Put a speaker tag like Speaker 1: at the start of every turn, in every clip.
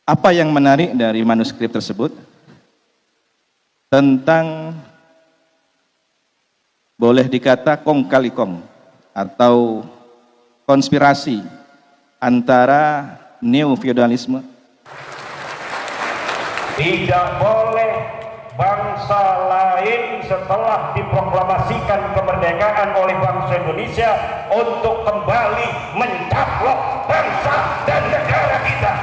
Speaker 1: Apa yang menarik dari manuskrip tersebut? Tentang boleh dikata kong kali kong atau konspirasi antara neo-feudalisme.
Speaker 2: Tidak boleh bangsa lain setelah diproklamasikan kemerdekaan oleh bangsa Indonesia untuk kembali mencaplok bangsa dan negara kita.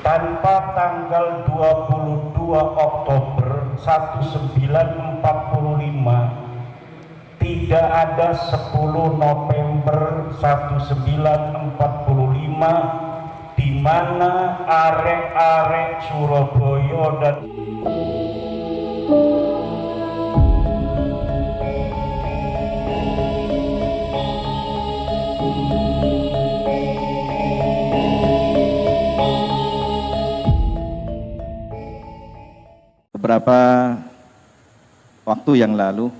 Speaker 2: Tanpa tanggal 22 Oktober 1945 tidak ada 10 November 1945 di mana arek-arek Surabaya dan
Speaker 1: beberapa waktu yang lalu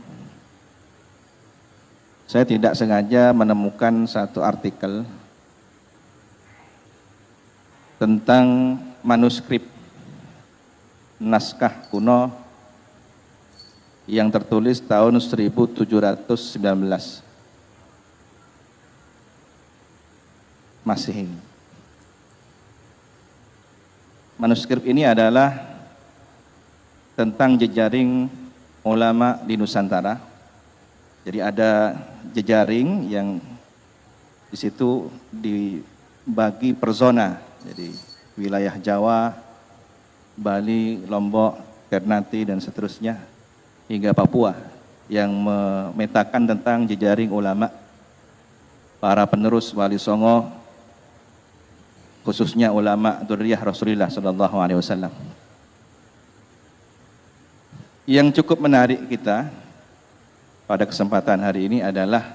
Speaker 1: saya tidak sengaja menemukan satu artikel tentang manuskrip naskah kuno yang tertulis tahun 1719 Masehi. Manuskrip ini adalah tentang jejaring ulama di Nusantara. Jadi ada jejaring yang di situ dibagi per zona. Jadi wilayah Jawa, Bali, Lombok, Ternate dan seterusnya hingga Papua yang memetakan tentang jejaring ulama para penerus Wali Songo, khususnya ulama dzurriyyah Rasulullah sallallahu alaihi wasallam. Yang cukup menarik kita pada kesempatan hari ini adalah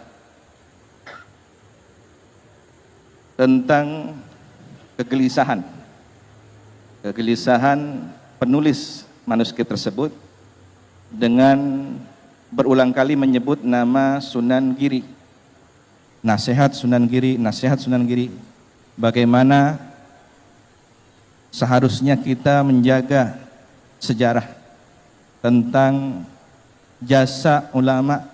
Speaker 1: tentang kegelisahan penulis manuskrip tersebut dengan berulang kali menyebut nama Sunan Giri, nasihat Sunan Giri, bagaimana seharusnya kita menjaga sejarah tentang jasa ulama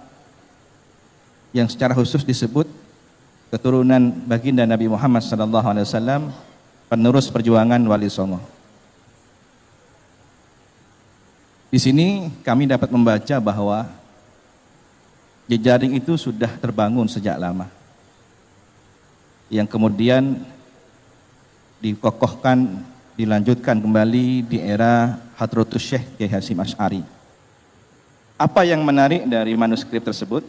Speaker 1: yang secara khusus disebut keturunan baginda Nabi Muhammad SAW, penerus perjuangan Wali Songo. Di sini kami dapat membaca bahwa jejaring itu sudah terbangun sejak lama, yang kemudian dikokohkan, dilanjutkan kembali di era Hadratus Syekh Kiai Hasyim Asy'ari. Apa yang menarik dari manuskrip tersebut?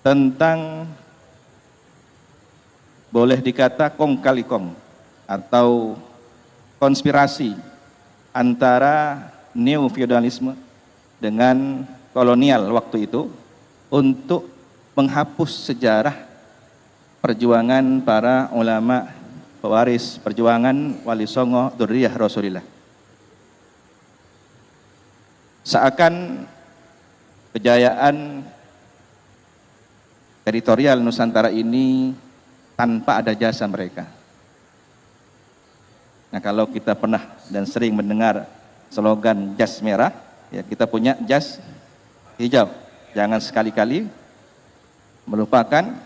Speaker 1: Tentang boleh dikata kong kali kong atau konspirasi antara neo-feudalisme dengan kolonial waktu itu untuk menghapus sejarah perjuangan para ulama pewaris perjuangan Wali Songo dzurriyyah Rasulullah. Seakan kejayaan teritorial Nusantara ini tanpa ada jasa mereka. Nah, kalau kita pernah dan sering mendengar slogan jas merah, ya kita punya jas hijau. Jangan sekali-kali melupakan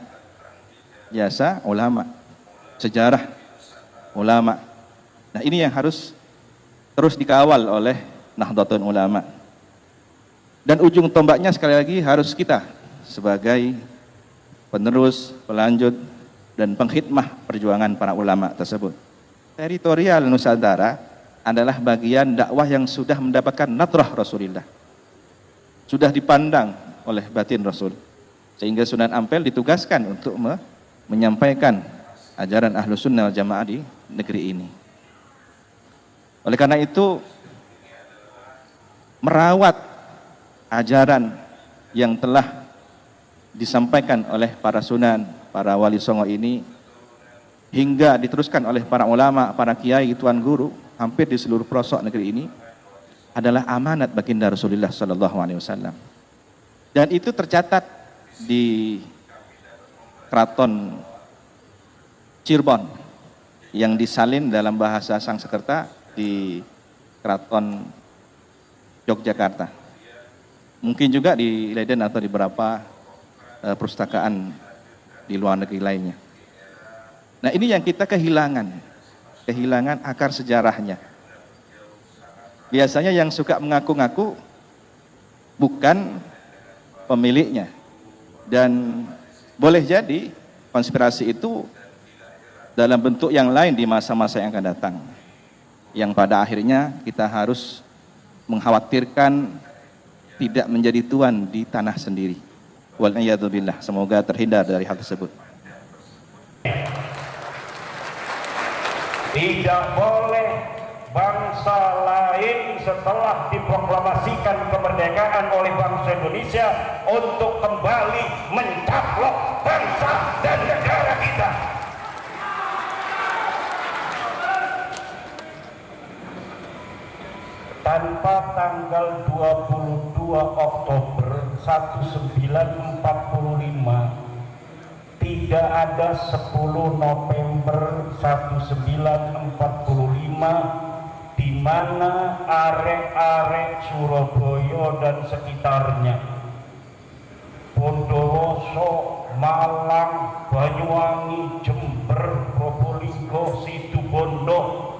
Speaker 1: jasa ulama, sejarah ulama. Nah, ini yang harus terus dikawal oleh Nahdlatul Ulama. Dan ujung tombaknya sekali lagi harus kita sebagai penerus, pelanjut, dan pengkhidmah perjuangan para ulama tersebut. Teritorial Nusantara adalah bagian dakwah yang sudah mendapatkan nadrah Rasulullah, sudah dipandang oleh batin Rasul, sehingga Sunan Ampel ditugaskan untuk menyampaikan ajaran Ahlus Sunnah wal Jamaah di negeri ini. Oleh karena itu, merawat ajaran yang telah disampaikan oleh para sunan, para wali songo ini, hingga diteruskan oleh para ulama, para kiai, tuan guru, hampir di seluruh pelosok negeri ini, adalah amanat baginda Rasulullah SAW. Dan itu tercatat di Keraton Cirebon yang disalin dalam bahasa Sanskerta di Keraton Yogyakarta. Mungkin juga di Leiden atau di beberapa perpustakaan di luar negeri lainnya. Nah, ini yang kita kehilangan akar sejarahnya. Biasanya yang suka mengaku-ngaku bukan pemiliknya. Dan boleh jadi konspirasi itu dalam bentuk yang lain di masa-masa yang akan datang, yang pada akhirnya kita harus mengkhawatirkan tidak menjadi tuan di tanah sendiri. Wal'iyadzubillah, semoga terhindar dari hal tersebut.
Speaker 2: Tidak boleh bangsa lain setelah diproklamasikan kemerdekaan oleh bangsa Indonesia untuk kembali mencaplok bangsa dan negara kita. Tanpa tanggal 22 Oktober 1945, tidak ada 10 November 1945 di mana arek-arek Surabaya dan sekitarnya, Bondowoso, Malang, Banyuwangi, Jember, Probolinggo, Situbondo,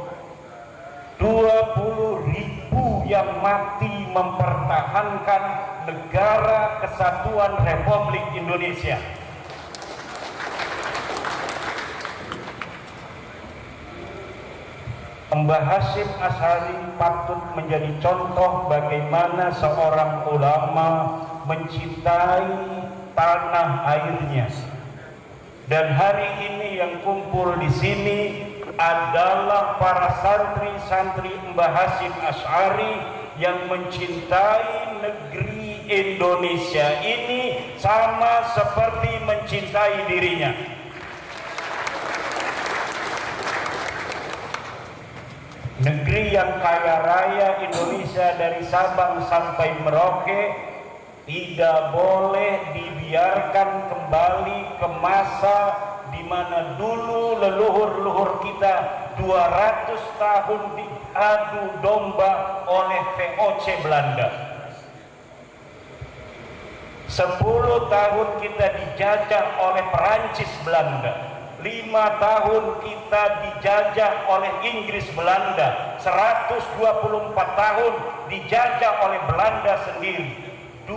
Speaker 2: 20.000 yang mati mempertahankan negara kesatuan Republik Indonesia. Mbah Hasyim Asy'ari patut menjadi contoh bagaimana seorang ulama mencintai tanah airnya. Dan hari ini yang kumpul di sini adalah para santri-santri Mbah Hasyim Asy'ari yang mencintai negeri Indonesia ini sama seperti mencintai dirinya. Negeri yang kaya raya Indonesia dari Sabang sampai Merauke tidak boleh dibiarkan kembali ke masa di mana dulu leluhur-leluhur kita 200 tahun diadu domba oleh VOC Belanda. 10 tahun kita dijajah oleh Perancis Belanda. 5 tahun kita dijajah oleh Inggris Belanda, 124 tahun dijajah oleh Belanda sendiri, 2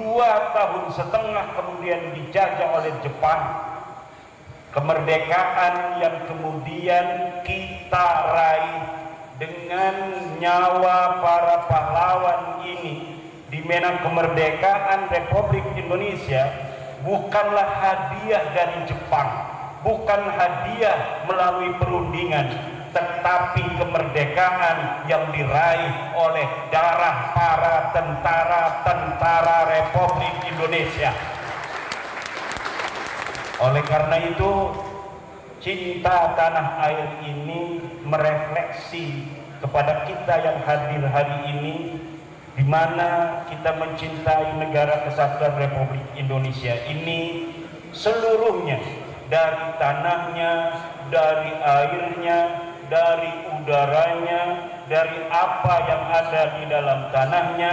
Speaker 2: tahun setengah kemudian dijajah oleh Jepang. Kemerdekaan yang kemudian kita raih dengan nyawa para pahlawan ini di mana kemerdekaan Republik Indonesia bukanlah hadiah dari Jepang, bukan hadiah melalui perundingan, tetapi kemerdekaan yang diraih oleh darah para tentara Republik Indonesia. Oleh karena itu, cinta tanah air ini merefleksi kepada kita yang hadir hari ini, di mana kita mencintai negara kesatuan Republik Indonesia ini seluruhnya, dari tanahnya, dari airnya, dari udaranya, dari apa yang ada di dalam tanahnya,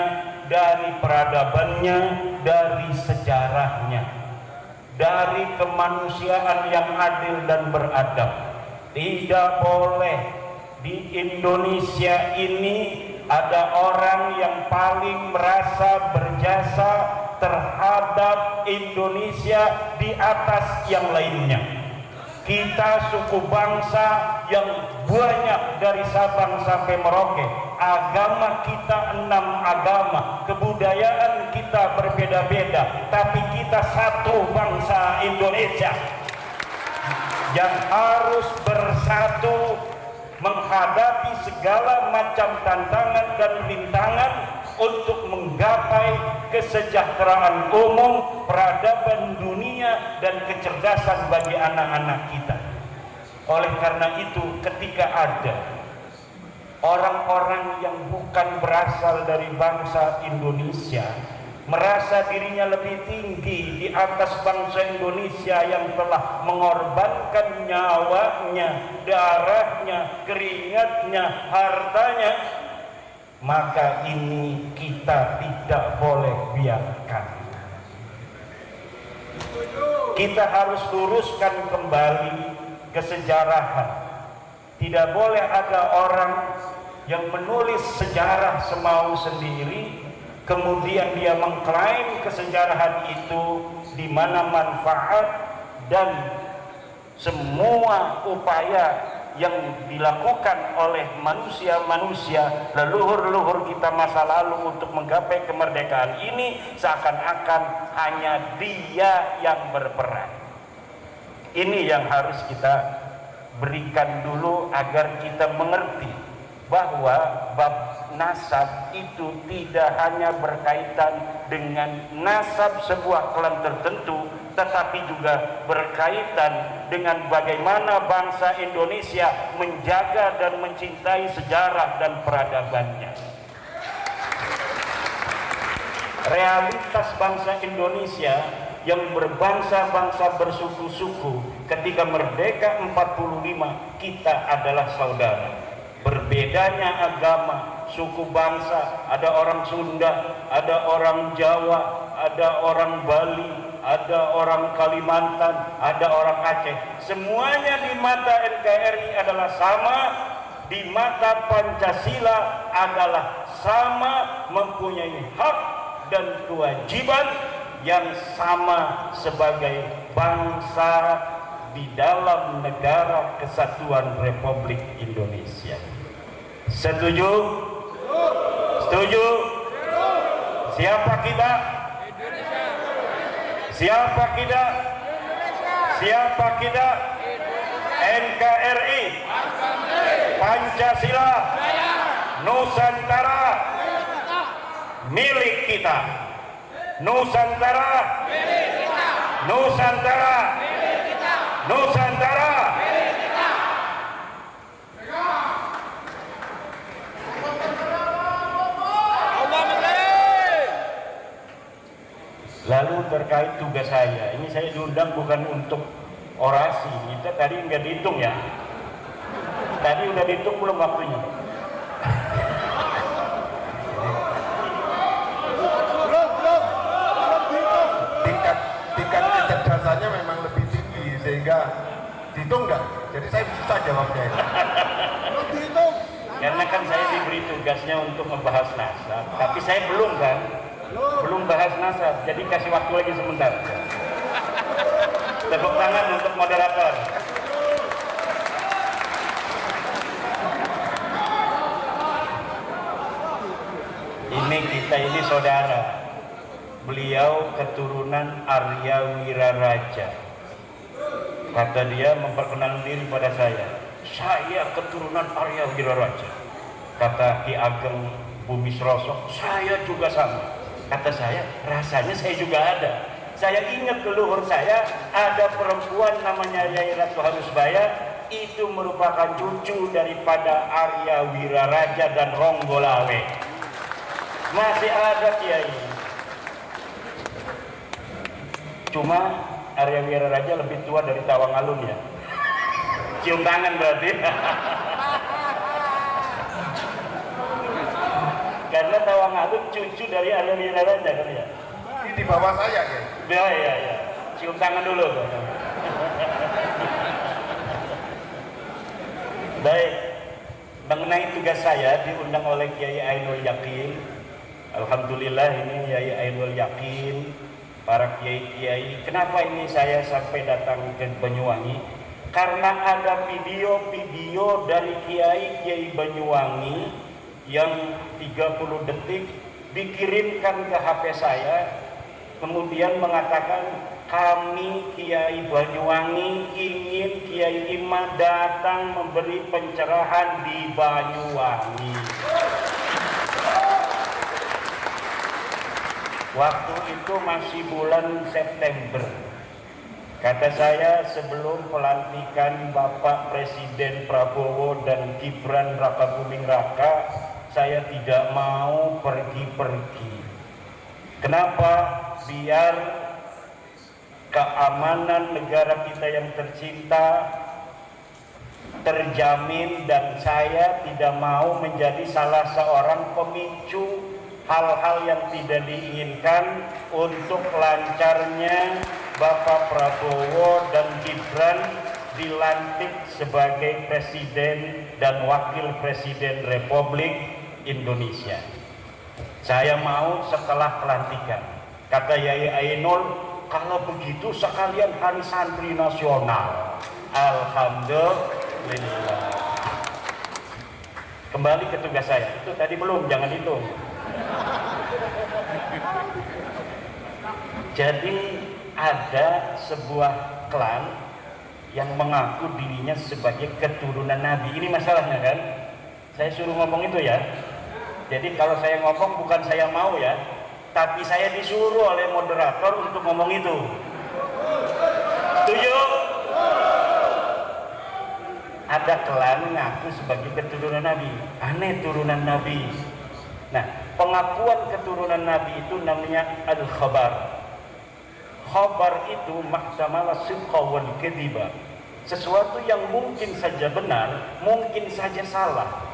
Speaker 2: dari peradabannya, dari sejarahnya, dari kemanusiaan yang adil dan beradab. Tidak boleh di Indonesia ini ada orang yang paling merasa berjasa terhadap Indonesia di atas yang lainnya. Kita suku bangsa yang banyak dari Sabang sampai Merauke, agama kita 6 agama, kebudayaan kita berbeda-beda, tapi kita satu bangsa Indonesia yang harus bersatu menghadapi segala macam tantangan dan rintangan untuk menggapai kesejahteraan umum, peradaban dunia, dan kecerdasan bagi anak-anak kita. Oleh karena itu, ketika ada orang-orang yang bukan berasal dari bangsa Indonesia merasa dirinya lebih tinggi di atas bangsa Indonesia yang telah mengorbankan nyawanya, darahnya, keringatnya, hartanya, maka ini kita tidak boleh biarkan. Kita harus luruskan kembali kesejarahan. Tidak boleh ada orang yang menulis sejarah semau sendiri, kemudian dia mengklaim kesejarahan itu, di mana manfaat dan semua upaya yang dilakukan oleh manusia-manusia leluhur-leluhur kita masa lalu untuk menggapai kemerdekaan ini seakan-akan hanya dia yang berperan. Ini yang harus kita berikan dulu agar kita mengerti bahwa bab nasab itu tidak hanya berkaitan dengan nasab sebuah klan tertentu, tetapi juga berkaitan dengan bagaimana bangsa Indonesia menjaga dan mencintai sejarah dan peradabannya. Realitas bangsa Indonesia yang berbangsa-bangsa bersuku-suku, ketika merdeka 45 kita adalah saudara. Berbedanya agama, suku bangsa, ada orang Sunda, ada orang Jawa, ada orang Bali, ada orang Kalimantan, ada orang Aceh. Semuanya di mata NKRI adalah sama, di mata Pancasila adalah sama, mempunyai hak dan kewajiban yang sama sebagai bangsa di dalam negara kesatuan Republik Indonesia. Setuju? Setuju? Siapa kita? Siapa kita? Siapa kita? NKRI, Pancasila, Nusantara, milik kita. Nusantara, Nusantara, Nusantara. Lalu terkait tugas saya, ini saya diundang bukan untuk orasi, kita tadi nggak dihitung ya. Tadi udah dihitung belum waktunya?
Speaker 3: Tingkat kecerdasannya memang lebih tinggi sehingga dihitung nggak? Jadi saya susah jawabnya. Dihitung.
Speaker 2: Karena kan saya diberi tugasnya untuk membahas nasab, tapi saya belum kan? Belum bahas nasab, jadi kasih waktu lagi sebentar. Tepuk tangan untuk moderator. Ini kita ini saudara. Beliau keturunan Arya Wiraraja. Kata dia memperkenalkan diri pada saya keturunan Arya Wiraraja. Kata Ki Ageng Bumisroso, saya juga sama. Kata saya, rasanya saya juga ada. Saya ingat leluhur saya, ada perempuan namanya Yai Ratu Harusbaya, itu merupakan cucu daripada Arya Wiraraja dan Ronggolawe. Masih ada Kiai. Cuma Arya Wiraraja lebih tua dari Tawang Alun ya. Cium tangan berarti. Karena Tawang Alun cucu dari Arya Wiraraja kan ya.
Speaker 3: Ini di bawah saya ya.
Speaker 2: Ya. Cium tangan dulu. Baik. Mengenai tugas saya diundang oleh Kiai Ainul Yakin. Alhamdulillah ini Kiai Ainul Yakin, para kiai-kiai. Kenapa ini saya sampai datang ke Banyuwangi? Karena ada video-video dari kiai-kiai Banyuwangi yang 30 detik dikirimkan ke HP saya, kemudian mengatakan kami Kiai Banyuwangi ingin Kiai Imad datang memberi pencerahan di Banyuwangi. Waktu itu masih bulan September. Kata saya, sebelum pelantikan Bapak Presiden Prabowo dan Gibran Raka Buming Raka, saya tidak mau pergi-pergi. Kenapa? Biar keamanan negara kita yang tercinta terjamin, dan saya tidak mau menjadi salah seorang pemicu hal-hal yang tidak diinginkan untuk lancarnya Bapak Prabowo dan Gibran dilantik sebagai Presiden dan Wakil Presiden Republik Indonesia. Saya mau setelah pelantikan, kata Yai Ainul, kalau begitu sekalian Hari Santri Nasional. Alhamdulillah. Kembali ke tugas saya. Itu tadi belum, jangan hitung. Jadi ada sebuah klan yang mengaku dirinya sebagai keturunan Nabi. Ini masalahnya kan? Saya suruh ngomong itu ya. Jadi kalau saya ngomong bukan saya mau ya, tapi saya disuruh oleh moderator untuk ngomong itu. Setuju? Ada klan ngaku sebagai keturunan Nabi. Aneh turunan Nabi. Nah, pengakuan keturunan Nabi itu namanya al-khabar. Khabar itu mahtamala sidqa wal kadhiba. Sesuatu yang mungkin saja benar, mungkin saja salah.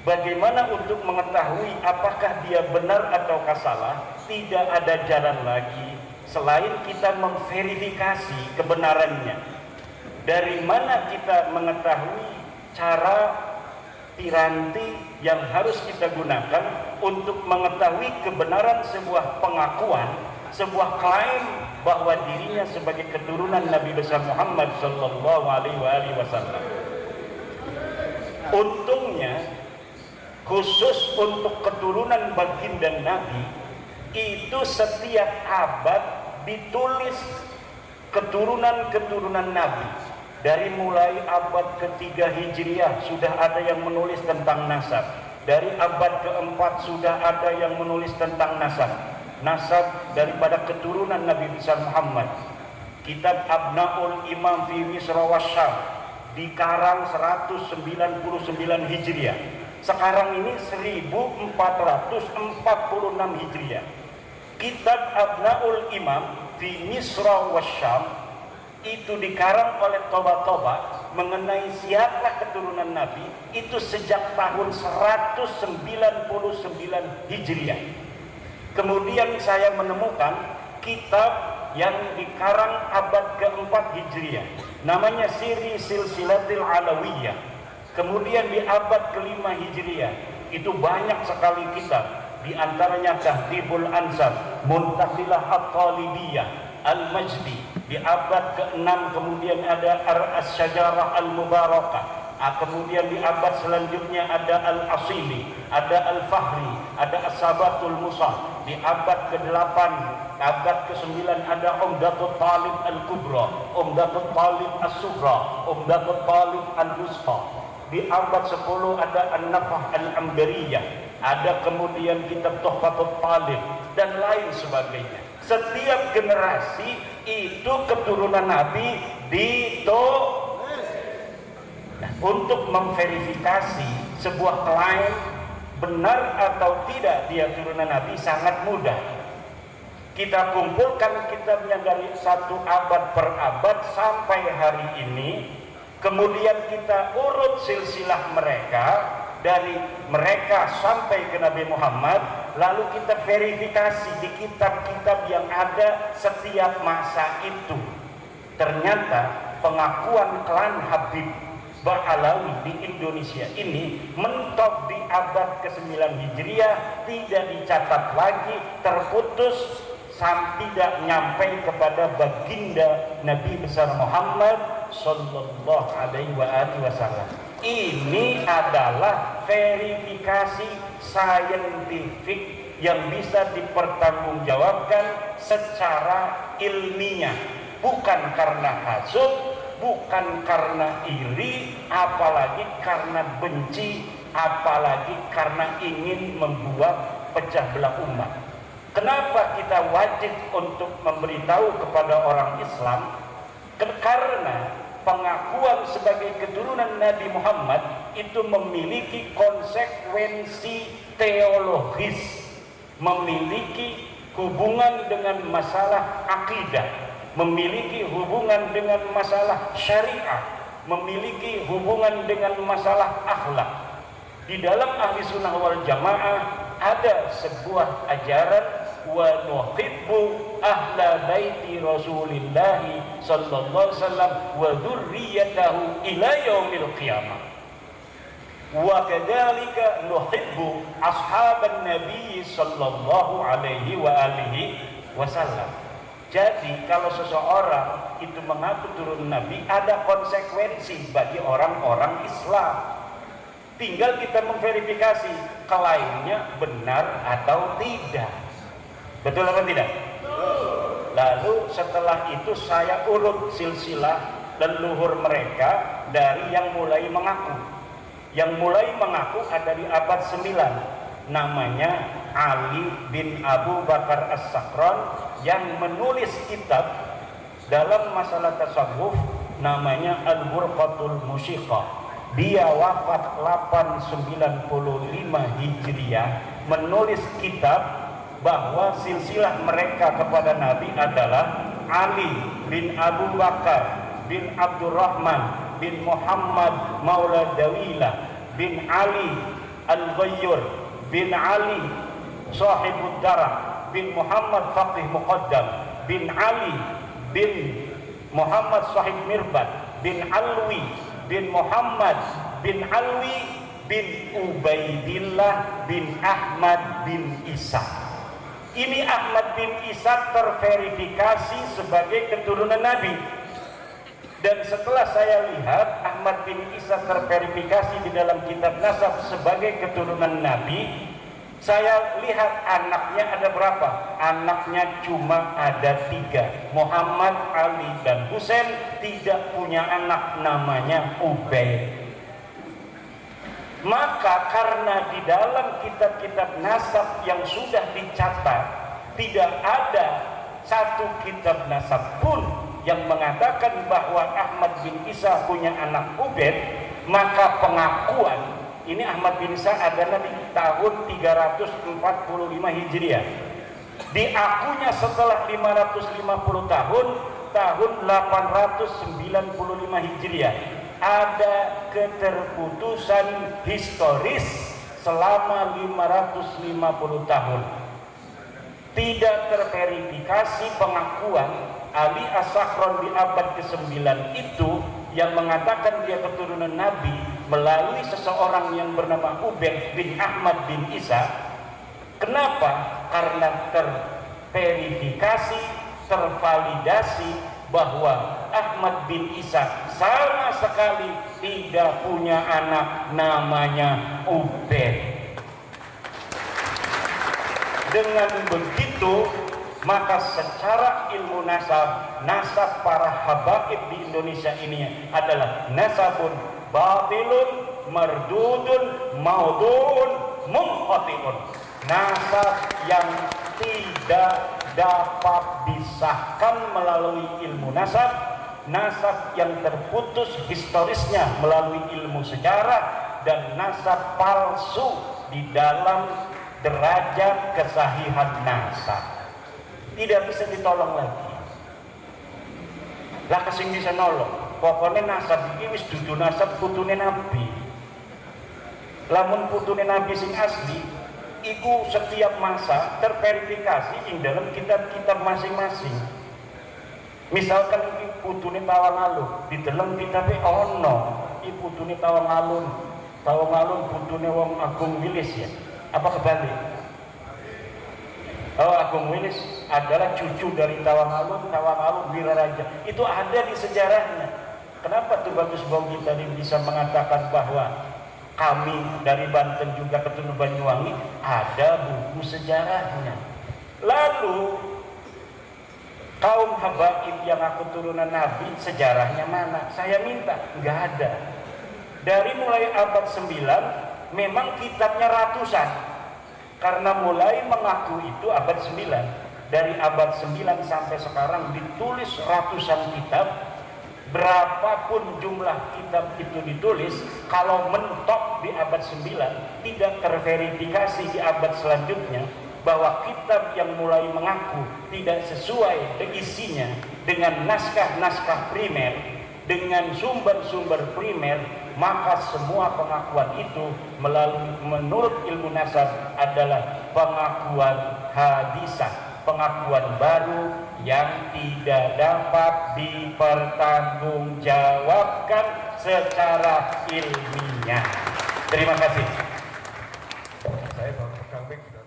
Speaker 2: Bagaimana untuk mengetahui apakah dia benar ataukah salah? Tidak ada jalan lagi selain kita memverifikasi kebenarannya. Dari mana kita mengetahui cara piranti yang harus kita gunakan untuk mengetahui kebenaran sebuah pengakuan, sebuah klaim bahwa dirinya sebagai keturunan Nabi besar Muhammad sallallahu alaihi wasallam. Untungnya khusus untuk keturunan baginda Nabi itu setiap abad ditulis keturunan-keturunan Nabi. Dari mulai abad ketiga Hijriah sudah ada yang menulis tentang nasab. Dari abad keempat sudah ada yang menulis tentang nasab. Nasab daripada keturunan Nabi besar Muhammad. Kitab Abnaul Imam fi Misra wa Syam dikarang 199 Hijriah. Sekarang ini 1446 Hijriah. Kitab Abnaul Imam fi Misra wa Syam itu dikarang oleh Toba-Toba mengenai siapa keturunan Nabi itu sejak tahun 199 Hijriah. Kemudian saya menemukan kitab yang dikarang abad keempat Hijriah, namanya Siri Silsilatil Alawiyah. Kemudian di abad kelima Hijriah itu banyak sekali kitab, di antaranya Tahdhibul Ansab, Muntaqilah At-Talibiyah, Al-Majdi. Di abad ke-6 kemudian ada As-Syajarah Al-Mubarakah. Kemudian di abad selanjutnya ada Al-Asili, ada Al-Fahri, ada As-Sabatul Musa. Di abad ke-8, abad ke-9 ada Umdatul Talib Al-Kubra, Umdatul Talib As-Sughra, Umdatul Talib Al-Wusta. Di abad 10 ada An-Nafah Al-Ambariyah, ada kemudian kitab Tuhfatul Talib dan lain sebagainya. Setiap generasi itu keturunan Nabi untuk memverifikasi sebuah klaim benar atau tidak dia turunan Nabi sangat mudah. Kita kumpulkan kitabnya dari satu abad per abad sampai hari ini, kemudian kita urut silsilah mereka dari mereka sampai ke Nabi Muhammad, lalu kita verifikasi di kitab-kitab yang ada setiap masa itu. Ternyata pengakuan klan Habib Ba'alawi di Indonesia ini mentok di abad ke-9 Hijriah, tidak dicatat lagi, terputus, tidak nyampe kepada baginda Nabi besar Muhammad sallallahu alaihi wasallam. Ini adalah verifikasi saintifik yang bisa dipertanggungjawabkan secara ilmiah, bukan karena hasud, bukan karena iri, apalagi karena benci, apalagi karena ingin membuat pecah belah umat. Kenapa kita wajib untuk memberitahu kepada orang Islam? Karena pengakuan sebagai keturunan Nabi Muhammad itu memiliki konsekuensi teologis, memiliki hubungan dengan masalah akidah, memiliki hubungan dengan masalah syariah, memiliki hubungan dengan masalah akhlak. Di dalam ahli sunnah wal jamaah ada sebuah ajaran wa nuhibbu ahla baiti Rasulillah sallallahu alaihi wasallam wa dzurriyyatahu ila yaumil qiyamah. Wa kadzalika nuhibbu ashaban nabi sallallahu alaihi wa alihi wasallam. Jadi kalau seseorang itu mengaku turun nabi, ada konsekuensi bagi orang-orang Islam. Tinggal kita memverifikasi klaimnya benar atau tidak. Betul apa tidak? Lalu setelah itu saya urut silsilah leluhur mereka dari yang mulai mengaku. Yang mulai mengaku ada di abad 9, namanya Ali bin Abu Bakar As-Sakran, yang menulis kitab dalam masalah tasawuf namanya Al-Burqatul Musyiqah. Dia wafat 895 Hijriah, menulis kitab bahwa silsilah mereka kepada Nabi adalah Ali bin Abu Bakar bin Abdurrahman bin Muhammad Maula Dawilah bin Ali Al-Ghayyur bin Ali Sahibud Darah bin Muhammad Faqih Muqaddam bin Ali bin Muhammad Sahib Mirbat bin Alwi bin Muhammad bin Alwi bin Ubaidillah bin Ahmad bin Isa. Ini Ahmad bin Isa terverifikasi sebagai keturunan Nabi. Dan setelah saya lihat Ahmad bin Isa terverifikasi di dalam kitab nasab sebagai keturunan Nabi, saya lihat anaknya ada berapa? Anaknya cuma ada 3. Muhammad, Ali, dan Husain. Tidak punya anak namanya Ubaid. Maka karena di dalam kitab-kitab nasab yang sudah dicatat tidak ada satu kitab nasab pun yang mengatakan bahwa Ahmad bin Isa punya anak Ubaid, maka pengakuan ini Ahmad bin Isa adalah di tahun 345 Hijriah. Diakunya setelah 550 tahun 895 Hijriah. Ada keterputusan historis selama 550 tahun. Tidak terverifikasi pengakuan Ali As-Sakran di abad ke-9 itu yang mengatakan dia keturunan Nabi melalui seseorang yang bernama Ubaid bin Ahmad bin Isa. Kenapa? Karena terverifikasi, tervalidasi bahwa Ahmad bin Isa sama sekali tidak punya anak namanya Ubaid. Dengan begitu, maka secara ilmu nasab para habaib di Indonesia ini adalah nasabun batilun mardudun maudun munqati'un. Nasab yang tidak dapat disahkan melalui ilmu nasab, nasab yang terputus historisnya melalui ilmu sejarah, dan nasab palsu di dalam derajat kesahihan nasab. Tidak bisa ditolong lagi. Lah kesing bisa nolong. Pokoknya nasab ini wis dudu nasab putune Nabi. Lamun putune Nabi sing asli, iku setiap masa terverifikasi ing dalam kitab-kitab masing-masing. Misalkan iki putune Tawangalun, di dalam kitabnya ono, iki putune Tawangalun putune wong Agung Wilis ya. Apa kebalik? Oh, Agung Wilis adalah cucu dari Tawangalun Wiraraja. Itu ada di sejarahnya. Kenapa tuh Bagus Bogi tadi bisa mengatakan bahwa kami dari Banten juga keturunan Banyuwangi? Ada buku sejarahnya. Lalu kaum habaib yang aku turunan Nabi, sejarahnya mana? Saya minta, nggak ada. Dari mulai abad 9 memang kitabnya ratusan, karena mulai mengaku itu abad 9. Dari abad 9 sampai sekarang ditulis ratusan kitab. Berapapun jumlah kitab itu ditulis, kalau mentok di abad 9 tidak terverifikasi di abad selanjutnya, bahwa kitab yang mulai mengaku tidak sesuai isinya dengan naskah-naskah primer, dengan sumber-sumber primer, maka semua pengakuan itu menurut ilmu nasab adalah pengakuan hadisah, pengakuan baru yang tidak dapat dipertanggungjawabkan secara ilmiah. Terima kasih.
Speaker 3: Saya Bang Pegang Bek